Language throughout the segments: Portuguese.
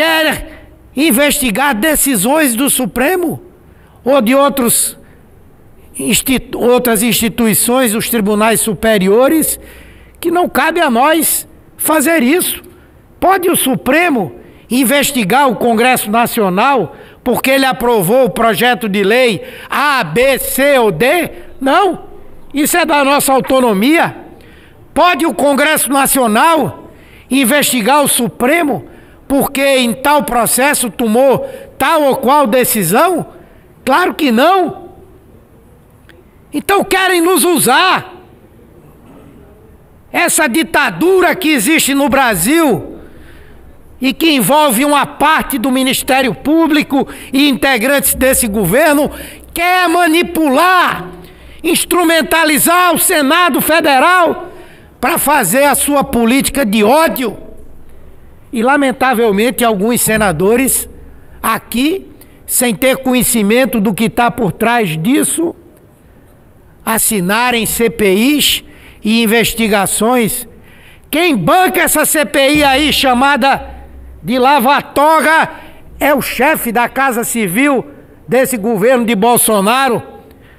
quer investigar decisões do Supremo ou de outras instituições, os tribunais superiores, que não cabe a nós fazer isso. Pode o Supremo investigar o Congresso Nacional porque ele aprovou o projeto de lei A, B, C ou D? Não, isso é da nossa autonomia. Pode o Congresso Nacional investigar o Supremo porque em tal processo tomou tal ou qual decisão? Claro que não. Então querem nos usar. Essa ditadura que existe no Brasil e que envolve uma parte do Ministério Público e integrantes desse governo quer manipular, instrumentalizar o Senado Federal para fazer a sua política de ódio. E, lamentavelmente, alguns senadores aqui, sem ter conhecimento do que está por trás disso, assinarem CPIs e investigações. Quem banca essa CPI aí chamada de lava-toga é o chefe da Casa Civil desse governo de Bolsonaro,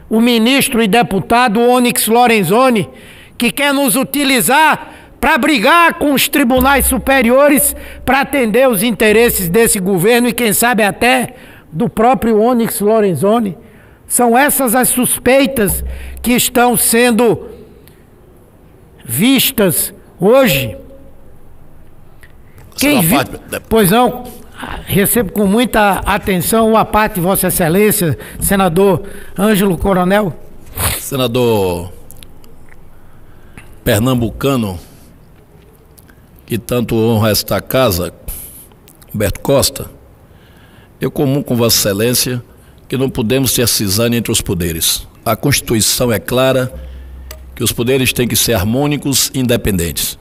o ministro e deputado Onyx Lorenzoni, que quer nos utilizar para brigar com os tribunais superiores para atender os interesses desse governo e quem sabe até do próprio Onyx Lorenzoni. São essas as suspeitas que estão sendo vistas hoje. Pois não, recebo com muita atenção a parte de Vossa Excelência, senador Ângelo Coronel. Senador pernambucano, que tanto honra esta casa, Humberto Costa, eu comungo com Vossa Excelência que não podemos ter cisânia entre os poderes. A Constituição é clara que os poderes têm que ser harmônicos e independentes.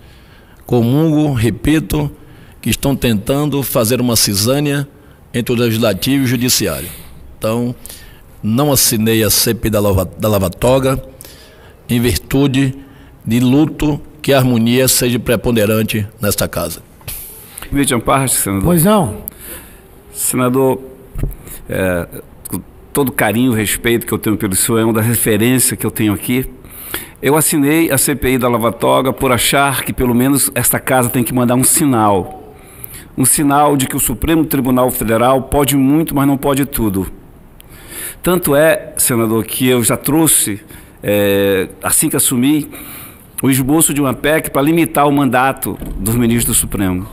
Comungo, repito, que estão tentando fazer uma cisânia entre o Legislativo e o Judiciário. Então, não assinei a CPI da lava-toga em virtude de luto que a harmonia seja preponderante nesta casa. Permite parte, senador? Pois não. Senador, com todo o carinho e respeito que eu tenho pelo senhor, é uma da referência que eu tenho aqui. Eu assinei a CPI da lava-toga por achar que pelo menos esta casa tem que mandar um sinal de que o Supremo Tribunal Federal pode muito, mas não pode tudo. Tanto é, senador, que eu já trouxe, assim que assumi, o esboço de uma PEC para limitar o mandato dos ministros do Supremo.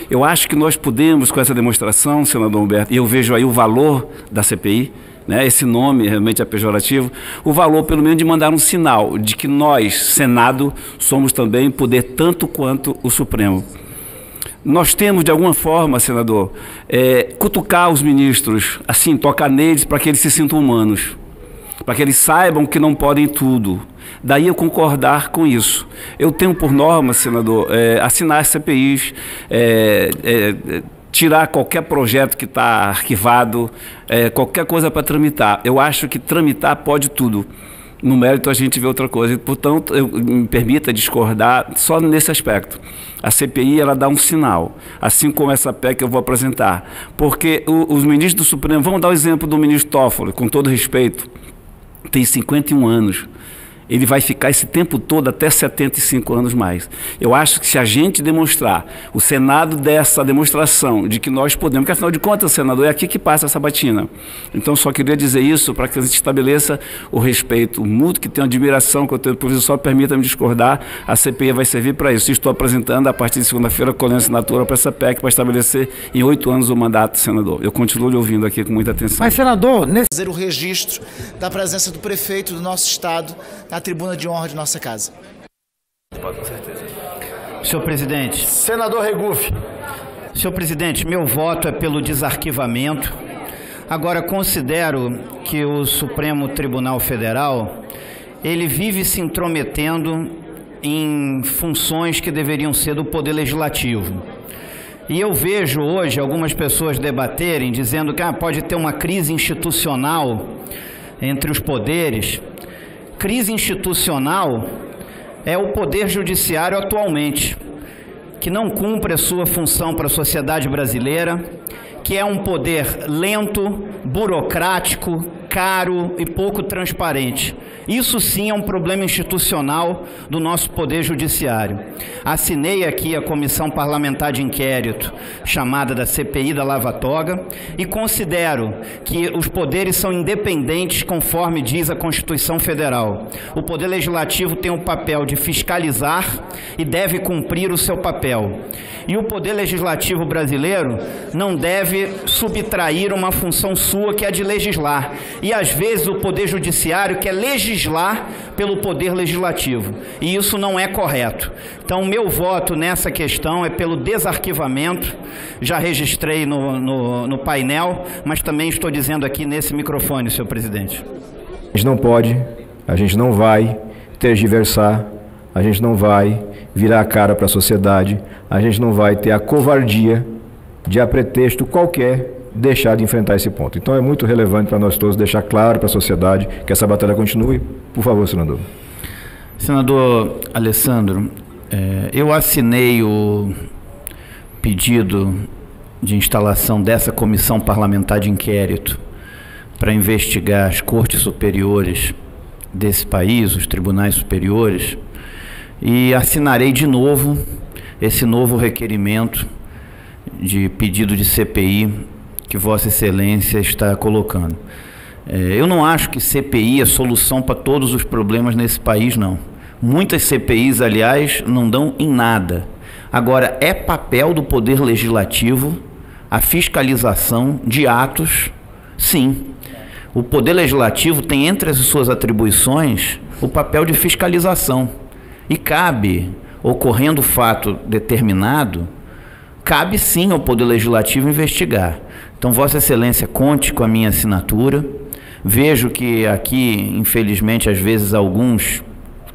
Eu acho que nós podemos, com essa demonstração, senador Humberto, e eu vejo aí o valor da CPI, né, esse nome realmente é pejorativo, o valor pelo menos de mandar um sinal de que nós, Senado, somos também poder tanto quanto o Supremo. Nós temos, de alguma forma, senador, cutucar os ministros, assim, tocar neles para que eles se sintam humanos, para que eles saibam que não podem tudo. Daí eu concordar com isso. Eu tenho por norma, senador, assinar CPIs, tirar qualquer projeto que está arquivado, qualquer coisa para tramitar. Eu acho que tramitar pode tudo. No mérito a gente vê outra coisa. Portanto, me permita discordar só nesse aspecto. A CPI, ela dá um sinal, assim como essa PEC que eu vou apresentar. Porque os ministros do Supremo, vamos dar o exemplo do ministro Toffoli, com todo respeito, tem 51 anos. Ele vai ficar esse tempo todo até 75 anos mais. Eu acho que se a gente demonstrar, o Senado dessa demonstração de que nós podemos, porque afinal de contas, senador, é aqui que passa essa batina. Então, só queria dizer isso para que a gente estabeleça o respeito mútuo, que tenho admiração, que eu tenho, por só permita-me discordar, a CPI vai servir para isso. Estou apresentando, a partir de segunda-feira, colhendo assinatura para essa PEC, para estabelecer em 8 anos o mandato, senador. Eu continuo lhe ouvindo aqui com muita atenção. Mas, senador, fazer o registro da presença do prefeito do nosso estado na tribuna de honra de nossa casa. Pode, com certeza. Senhor presidente. Senador Regufe. Senhor presidente, meu voto é pelo desarquivamento. Agora, considero que o Supremo Tribunal Federal, ele vive se intrometendo em funções que deveriam ser do Poder Legislativo. E eu vejo hoje algumas pessoas debaterem, dizendo que pode ter uma crise institucional entre os poderes. Crise institucional é o Poder Judiciário atualmente, que não cumpre a sua função para a sociedade brasileira, que é um poder lento, burocrático, caro e pouco transparente. Isso sim é um problema institucional do nosso Poder Judiciário. Assinei aqui a Comissão Parlamentar de Inquérito, chamada da CPI da Lava Toga, e considero que os poderes são independentes conforme diz a Constituição Federal. O Poder Legislativo tem o papel de fiscalizar e deve cumprir o seu papel. E o Poder Legislativo brasileiro não deve subtrair uma função sua, que é a de legislar. E às vezes o Poder Judiciário quer legislar pelo Poder Legislativo. E isso não é correto. Então, meu voto nessa questão é pelo desarquivamento. Já registrei no painel, mas também estou dizendo aqui nesse microfone, senhor presidente. A gente não pode, a gente não vai tergiversar, a gente não vai virar a cara para a sociedade, a gente não vai ter a covardia de, a pretexto qualquer, deixar de enfrentar esse ponto. Então é muito relevante para nós todos deixar claro para a sociedade que essa batalha continue. Por favor, senador. Senador Alessandro, eu assinei o pedido de instalação dessa comissão parlamentar de inquérito para investigar as cortes superiores desse país, os tribunais superiores, e assinarei de novo esse novo requerimento de pedido de CPI que Vossa Excelência está colocando. Eu não acho que CPI é solução para todos os problemas nesse país, não. Muitas CPIs, aliás, não dão em nada. Agora, é papel do Poder Legislativo a fiscalização de atos, sim. O Poder Legislativo tem entre as suas atribuições o papel de fiscalização. E cabe, ocorrendo fato determinado, cabe sim ao Poder Legislativo investigar. Então, Vossa Excelência, conte com a minha assinatura. Vejo que aqui, infelizmente, às vezes alguns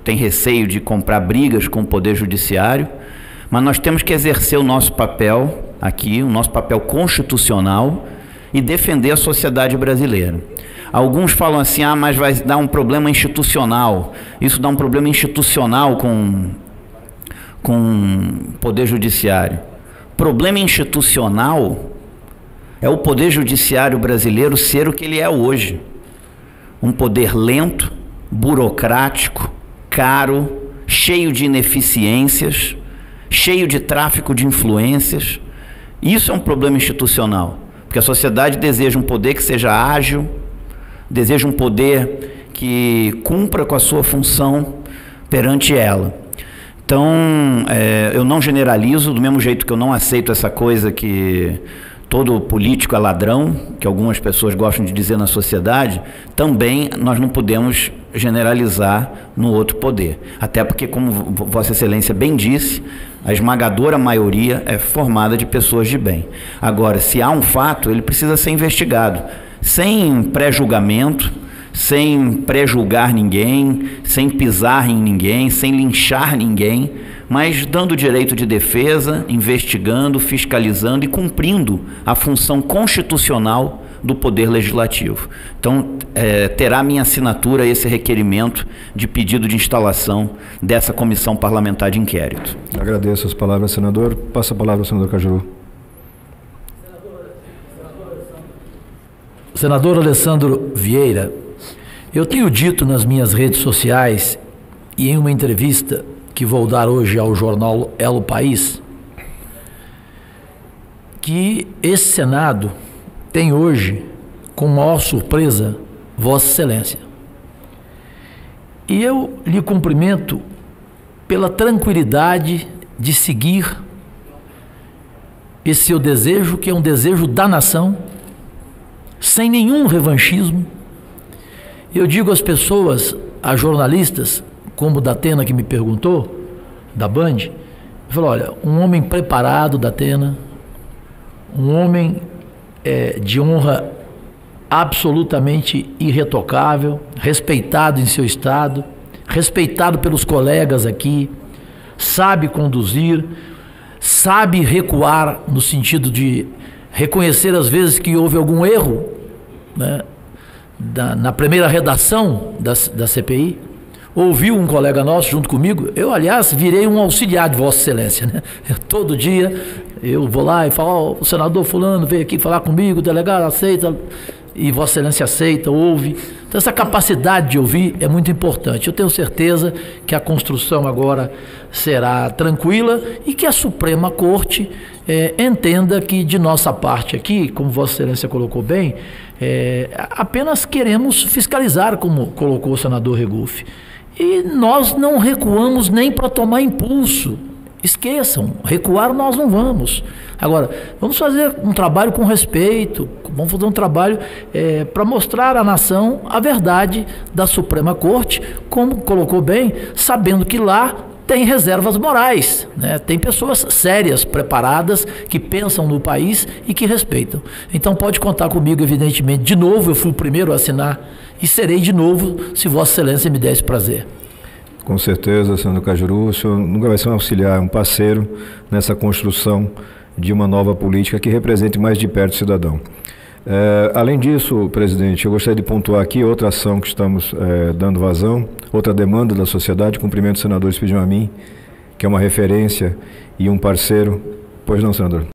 têm receio de comprar brigas com o Poder Judiciário, mas nós temos que exercer o nosso papel aqui, o nosso papel constitucional, e defender a sociedade brasileira. Alguns falam assim, mas vai dar um problema institucional. Isso dá um problema institucional com o Poder Judiciário. Problema institucional é o Poder Judiciário brasileiro ser o que ele é hoje. Um poder lento, burocrático, caro, cheio de ineficiências, cheio de tráfico de influências. Isso é um problema institucional, porque a sociedade deseja um poder que seja ágil, deseja um poder que cumpra com a sua função perante ela. Então, eu não generalizo, do mesmo jeito que eu não aceito essa coisa que todo político é ladrão, que algumas pessoas gostam de dizer na sociedade, também nós não podemos generalizar no outro poder. Até porque, como Vossa Excelência bem disse, a esmagadora maioria é formada de pessoas de bem. Agora, se há um fato, ele precisa ser investigado, sem pré-julgamento, sem pré-julgar ninguém, sem pisar em ninguém, sem linchar ninguém, mas dando direito de defesa, investigando, fiscalizando e cumprindo a função constitucional do Poder Legislativo. Então, terá minha assinatura esse requerimento de pedido de instalação dessa comissão parlamentar de inquérito. Agradeço as palavras, senador. Passa a palavra ao senador Cajuru. Senador Alessandro Vieira, eu tenho dito nas minhas redes sociais e em uma entrevista que vou dar hoje ao jornal El País, que esse Senado tem hoje, com maior surpresa, Vossa Excelência. E eu lhe cumprimento pela tranquilidade de seguir esse seu desejo, que é um desejo da nação, sem nenhum revanchismo. Eu digo às pessoas, a jornalistas, como o Datena que me perguntou, da Band, eu falo, olha, um homem preparado, Datena, um homem de honra absolutamente irretocável, respeitado em seu estado, respeitado pelos colegas aqui, sabe conduzir, sabe recuar no sentido de reconhecer às vezes que houve algum erro, né, na primeira redação da CPI, ouviu um colega nosso junto comigo. Eu, aliás, virei um auxiliar de Vossa Excelência, né? Todo dia eu vou lá e falo, o senador fulano veio aqui falar comigo, o delegado aceita, e Vossa Excelência aceita, ouve. Então essa capacidade de ouvir é muito importante. Eu tenho certeza que a construção agora será tranquila e que a Suprema Corte entenda que de nossa parte aqui, como Vossa Excelência colocou bem, apenas queremos fiscalizar, como colocou o senador Regufe. E nós não recuamos nem para tomar impulso. Esqueçam, recuar nós não vamos. Agora, vamos fazer um trabalho com respeito, vamos fazer um trabalho para mostrar à nação a verdade da Suprema Corte, como colocou bem, sabendo que lá tem reservas morais, né? Tem pessoas sérias, preparadas, que pensam no país e que respeitam. Então pode contar comigo, evidentemente. De novo, eu fui o primeiro a assinar e serei de novo, se Vossa Excelência me der esse prazer. Com certeza, senador Cajuru, o senhor nunca vai ser um auxiliar, um parceiro nessa construção de uma nova política que represente mais de perto o cidadão. Além disso, presidente, eu gostaria de pontuar aqui outra ação que estamos dando vazão, outra demanda da sociedade. Cumprimento o senador Espírito a mim, que é uma referência e um parceiro. Pois não, senador?